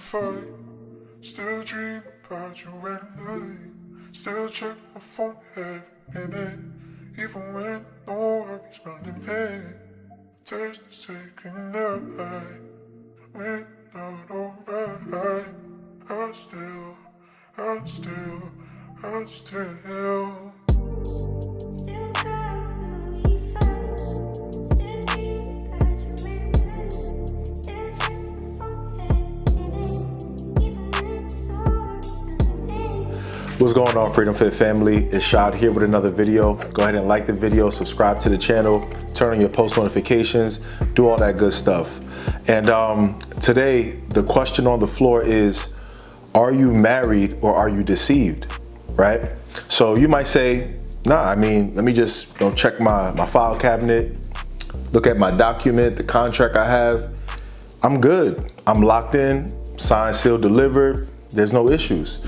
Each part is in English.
fight. Still dream about you at night. Still check my phone every minute. Even when I know I be smelling pain. Text to say goodnight. When not alright. I still What's going on, Freedom Fit family? It's Shad here with another video. Go ahead and like the video, subscribe to the channel, turn on your post notifications, do all that good stuff. And today, the question on the floor is, are you married or are you deceived, right? So you might say, nah, I mean, let me just check my file cabinet, look at my document, the contract I have. I'm good. I'm locked in, signed, sealed, delivered. There's no issues.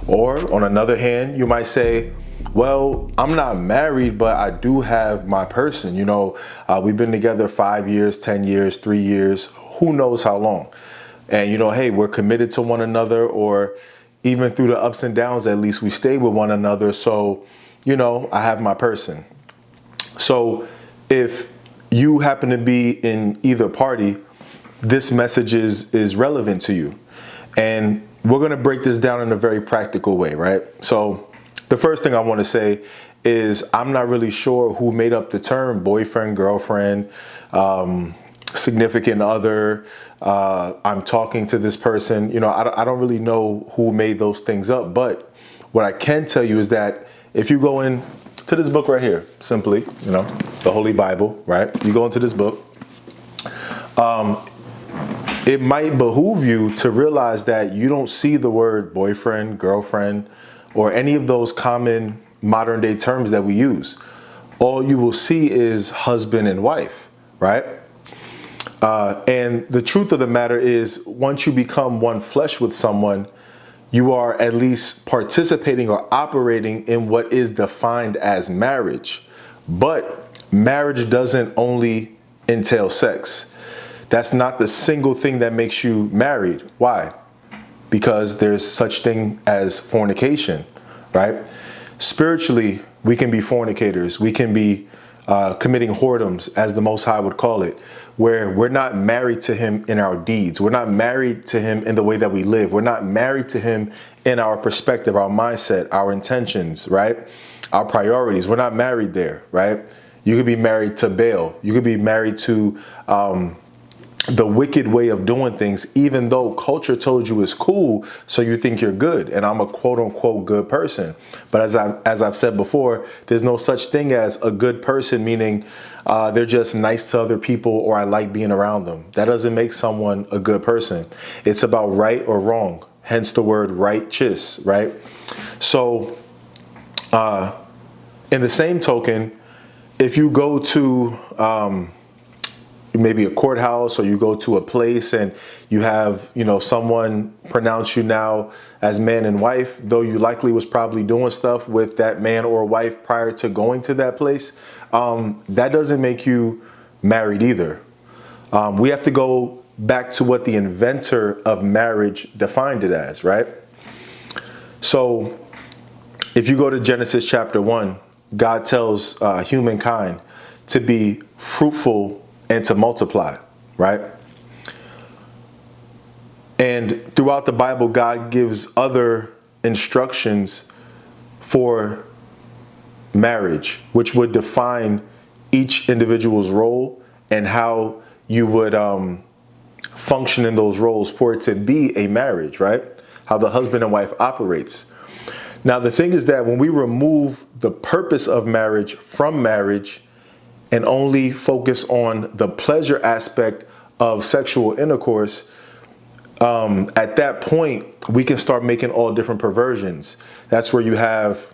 Or on another hand, you might say, well, I'm not married, but I do have my person. We've been together 5 years, 10 years, 3 years, who knows how long. And hey, we're committed to one another, or even through the ups and downs, at least we stay with one another. So, I have my person. So if you happen to be in either party, this message is relevant to you. And we're going to break this down in a very practical way, right? So the first thing I want to say is I'm not really sure who made up the term boyfriend, girlfriend, significant other. I'm talking to this person. I don't really know who made those things up. But what I can tell you is that if you go into this book right here, simply, the Holy Bible, right? You go into this book. It might behoove you to realize that you don't see the word boyfriend, girlfriend, or any of those common modern day terms that we use. All you will see is husband and wife, right? And the truth of the matter is, once you become one flesh with someone, you are at least participating or operating in what is defined as marriage. But marriage doesn't only entail sex. That's not the single thing that makes you married. Why? Because there's such thing as fornication, right? Spiritually, we can be fornicators. We can be committing whoredoms, as the Most High would call it, where we're not married to him in our deeds. We're not married to him in the way that we live. We're not married to him in our perspective, our mindset, our intentions, right? Our priorities. We're not married there, right? You could be married to Baal. You could be married to the wicked way of doing things, even though culture told you it's cool, so you think you're good, and I'm a quote unquote good person. But as I've said before, there's no such thing as a good person, meaning they're just nice to other people, or I like being around them. That doesn't make someone a good person. It's about right or wrong, hence the word righteous, right? So in the same token, if you go to maybe a courthouse, or you go to a place and you have, someone pronounce you now as man and wife, though you likely was probably doing stuff with that man or wife prior to going to that place, that doesn't make you married either. We have to go back to what the inventor of marriage defined it as, right? So if you go to Genesis chapter 1, God tells humankind to be fruitful and to multiply, right? And throughout the Bible, God gives other instructions for marriage, which would define each individual's role and how you would function in those roles for it to be a marriage, right? How the husband and wife operates. Now, the thing is that when we remove the purpose of marriage from marriage and only focus on the pleasure aspect of sexual intercourse, at that point, we can start making all different perversions. That's where you have,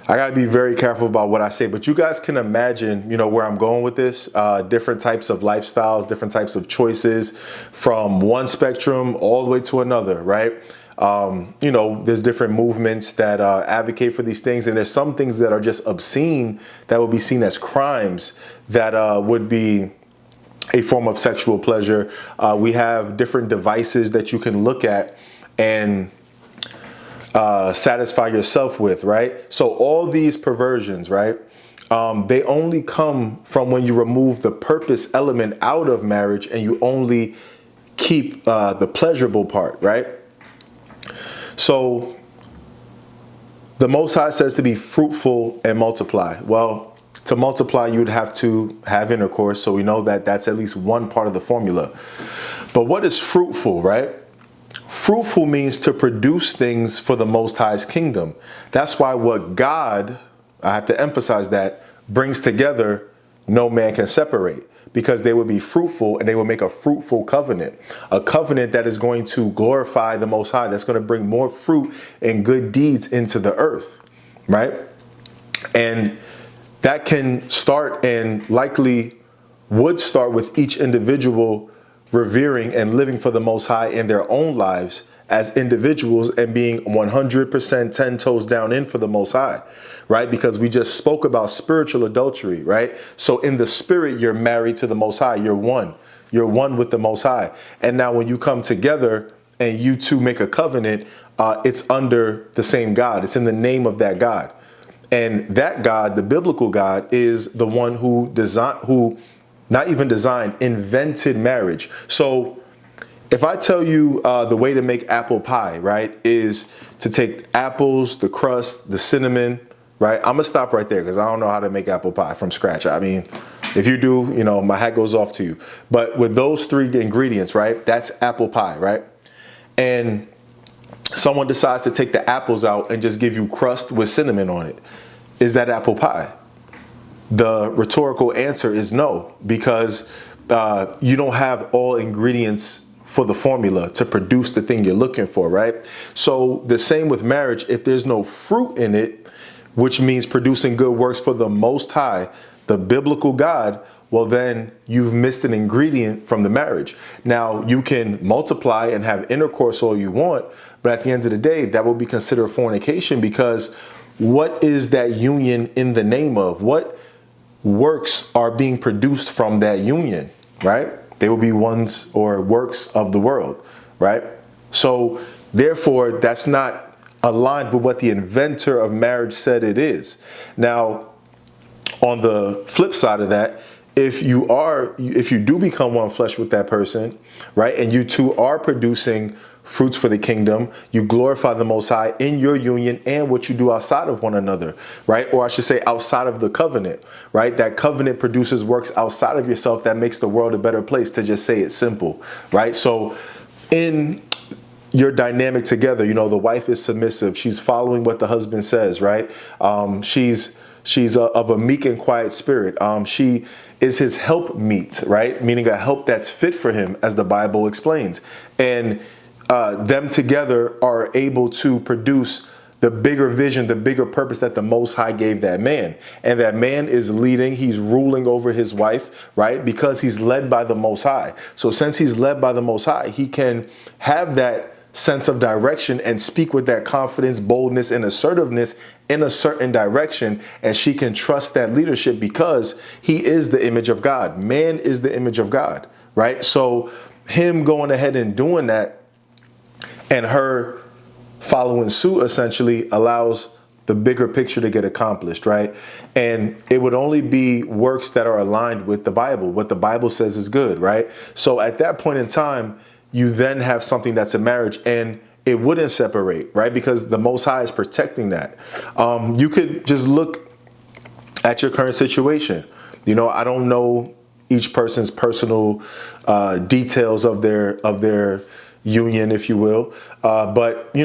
I gotta be very careful about what I say, but you guys can imagine, where I'm going with this, different types of lifestyles, different types of choices from one spectrum all the way to another, right? There's different movements that advocate for these things, and there's some things that are just obscene that would be seen as crimes that would be a form of sexual pleasure. We have different devices that you can look at and satisfy yourself with, right? So all these perversions, right? They only come from when you remove the purpose element out of marriage and you only keep the pleasurable part, right? So the Most High says to be fruitful and multiply. Well, to multiply, you'd have to have intercourse. So we know that that's at least one part of the formula. But what is fruitful, right? Fruitful means to produce things for the Most High's kingdom. That's why what God, I have to emphasize that, brings together, no man can separate, because they will be fruitful and they will make a fruitful covenant, a covenant that is going to glorify the Most High, that's going to bring more fruit and good deeds into the earth, right? And that can start and likely would start with each individual revering and living for the Most High in their own lives as individuals and being 100% 10 toes down in for the Most High, right? Because we just spoke about spiritual adultery, right? So in the spirit, you're married to the Most High. You're one with the Most High. And now when you come together and you two make a covenant, it's under the same God. It's in the name of that God. And that God, the biblical God, is the one who invented marriage. So if I tell you the way to make apple pie, right, is to take apples, the crust, the cinnamon, right? I'm gonna stop right there because I don't know how to make apple pie from scratch. I mean, if you do, my hat goes off to you. But with those three ingredients, right, that's apple pie, right? And someone decides to take the apples out and just give you crust with cinnamon on it. Is that apple pie? The rhetorical answer is no, because you don't have all ingredients for the formula to produce the thing you're looking for, right? So the same with marriage. If there's no fruit in it, which means producing good works for the Most High, the biblical God, well, then you've missed an ingredient from the marriage. Now, you can multiply and have intercourse all you want, but at the end of the day, that will be considered fornication, because what is that union in the name of? What works are being produced from that union, right? They will be ones or works of the world, right? So therefore, that's not aligned with what the inventor of marriage said it is. Now, on the flip side of that, if you do become one flesh with that person, right, and you two are producing fruits for the kingdom, you glorify the Most High in your union and what you do outside of one another, right? Or I should say outside of the covenant, right? That covenant produces works outside of yourself that makes the world a better place, to just say it simple, right? So in your dynamic together, the wife is submissive. She's following what the husband says, right? She's of a meek and quiet spirit. She is his help meet, right? Meaning a help that's fit for him, as the Bible explains. And them together are able to produce the bigger vision, the bigger purpose that the Most High gave that man. And that man is leading, he's ruling over his wife, right? Because he's led by the Most High. So since he's led by the Most High, he can have that sense of direction and speak with that confidence, boldness, and assertiveness in a certain direction. And she can trust that leadership because he is the image of God. Man is the image of God, right? So him going ahead and doing that and her following suit essentially allows the bigger picture to get accomplished, right? And it would only be works that are aligned with the Bible, what the Bible says is good, right? So at that point in time, you then have something that's a marriage, and it wouldn't separate, right? Because the Most High is protecting that. You could just look at your current situation. I don't know each person's personal details of their union, if you will, but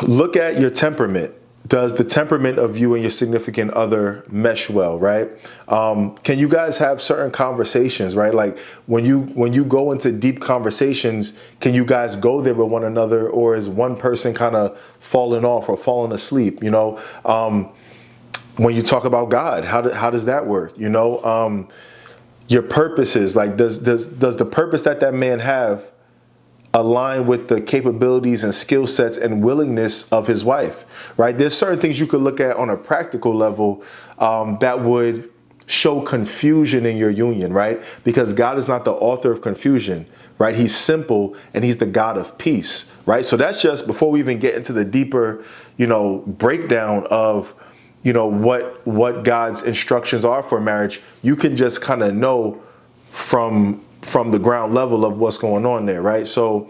look at your temperament. Does the temperament of you and your significant other mesh well, right? Can you guys have certain conversations, right? Like when you go into deep conversations, can you guys go there with one another, or is one person kind of falling off or falling asleep? When you talk about God, how does that work? Your purposes, like does the purpose that man have align with the capabilities and skill sets and willingness of his wife, right? There's certain things you could look at on a practical level that would show confusion in your union, right? Because God is not the author of confusion, right? He's simple and he's the God of peace, right? So that's just before we even get into the deeper, breakdown of, what God's instructions are for marriage. You can just kind of know from the ground level of what's going on there, right? So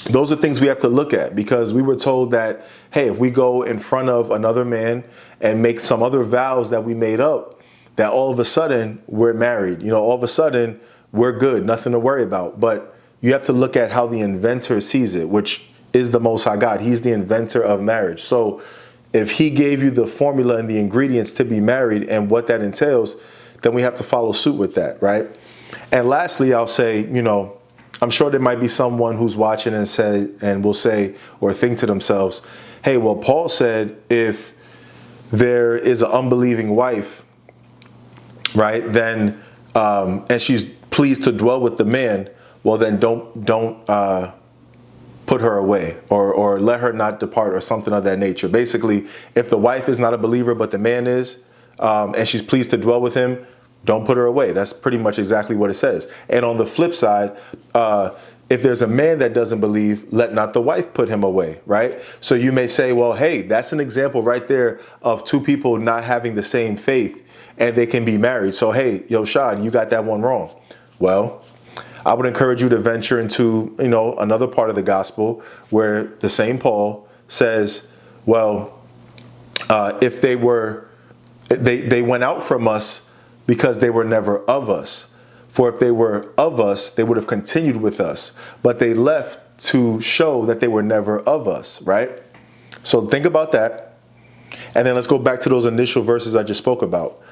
those are things we have to look at, because we were told that, hey, if we go in front of another man and make some other vows that we made up, that all of a sudden we're married, all of a sudden we're good, nothing to worry about. But you have to look at how the inventor sees it, which is the Most High God. He's the inventor of marriage. So if he gave you the formula and the ingredients to be married and what that entails, then we have to follow suit with that, right? And lastly, I'll say, I'm sure there might be someone who's watching and will say or think to themselves, hey, well, Paul said if there is an unbelieving wife, right, then and she's pleased to dwell with the man, well, then don't put her away or let her not depart or something of that nature. Basically, if the wife is not a believer but the man is, and she's pleased to dwell with him, don't put her away. That's pretty much exactly what it says. And on the flip side, if there's a man that doesn't believe, let not the wife put him away, right? So you may say, well, hey, that's an example right there of two people not having the same faith and they can be married. So, hey, yo, Shad, you got that one wrong. Well, I would encourage you to venture into, another part of the gospel where the same Paul says, well, if they went out from us because they were never of us. For if they were of us, they would have continued with us. But they left to show that they were never of us, right? So think about that. And then let's go back to those initial verses I just spoke about.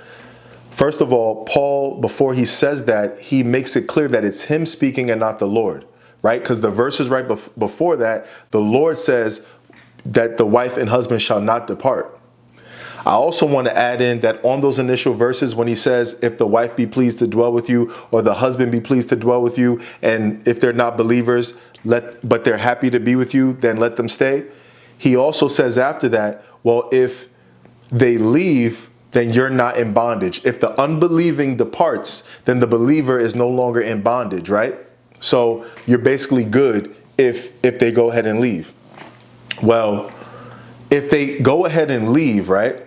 First of all, Paul, before he says that, he makes it clear that it's him speaking and not the Lord, right? Because the verses right before that, the Lord says that the wife and husband shall not depart. I also want to add in that on those initial verses, when he says, if the wife be pleased to dwell with you or the husband be pleased to dwell with you, and if they're not believers, but they're happy to be with you, then let them stay. He also says after that, well, if they leave, then you're not in bondage. If the unbelieving departs, then the believer is no longer in bondage, right? So you're basically good if they go ahead and leave. Well, if they go ahead and leave, right?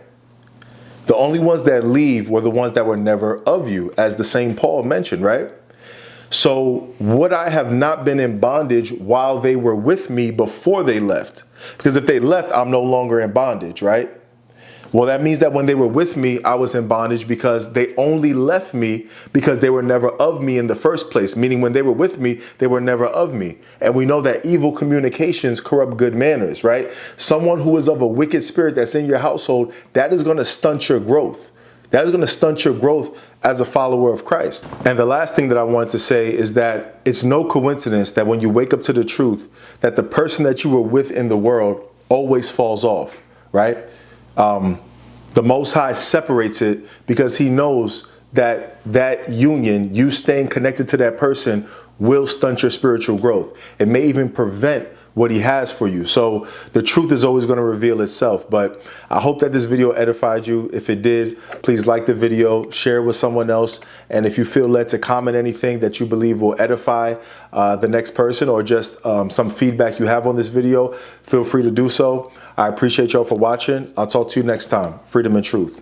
The only ones that leave were the ones that were never of you, as the same Paul mentioned, right? So would I have not been in bondage while they were with me before they left? Because if they left, I'm no longer in bondage, right? Well, that means that when they were with me, I was in bondage because they only left me because they were never of me in the first place. Meaning when they were with me, they were never of me. And we know that evil communications corrupt good manners, right? Someone who is of a wicked spirit that's in your household, that is going to stunt your growth. That is going to stunt your growth as a follower of Christ. And the last thing that I wanted to say is that it's no coincidence that when you wake up to the truth, that the person that you were with in the world always falls off, right? The Most High separates it because he knows that union, you staying connected to that person, will stunt your spiritual growth. It may even prevent what he has for you. So the truth is always going to reveal itself. But I hope that this video edified you. If it did, please like the video, share it with someone else. And if you feel led to comment anything that you believe will edify the next person, or just some feedback you have on this video, feel free to do so. I appreciate y'all for watching. I'll talk to you next time. Freedom and truth.